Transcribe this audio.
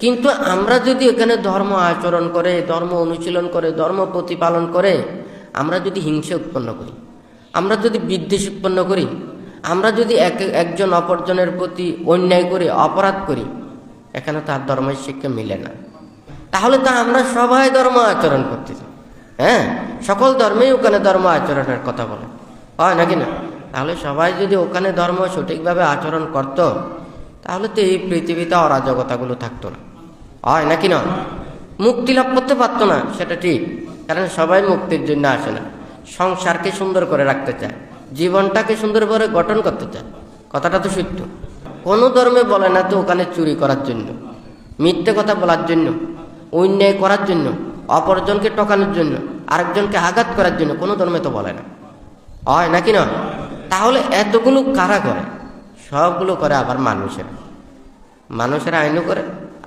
কিন্তু আমরা যদি এখানে ধর্ম আচরণ করে, ধর্ম অনুশীলন করে, ধর্ম প্রতিপালন করে আমরা যদি হিংসা উৎপন্ন করি, আমরা যদি বিদ্বেষ উৎপন্ন করি, আমরা যদি একজন অপরজনের প্রতি অন্যায় করি, অপরাধ করি, এখানে তার ধর্মের শিক্ষা মিলে না। তাহলে তো আমরা সবাই ধর্ম আচরণ করতেছি, হ্যাঁ, সকল ধর্মেই ওখানে ধর্ম আচরণের কথা বলে, হয় নাকি না? তাহলে সবাই যদি ওখানে ধর্ম সঠিকভাবে আচরণ করত, তাহলে তো এই পৃথিবীতে অরাজকতাগুলো থাকতো না, হয় নাকি না? মুক্তি লাভ করতে পারতো না, সেটা ঠিক, কারণ সবাই মুক্তির জন্য আসে না, সংসারকে সুন্দর করে রাখতে চায়, জীবনটাকে সুন্দর করে গঠন করতে চায়। কথাটা তো সত্য। কোনো ধর্মে বলে না তো ওখানে চুরি করার জন্য, মিথ্যে কথা বলার জন্য, অন্যায় করার জন্য, অপরজনকে টকানোর জন্য, আরেকজনকে আঘাত করার জন্য কোনো ধর্মে তো বলে না, হয় নাকি না? তাহলে এতগুলো কারা করে? সবগুলো করে আবার মানুষেরা আইনও করে,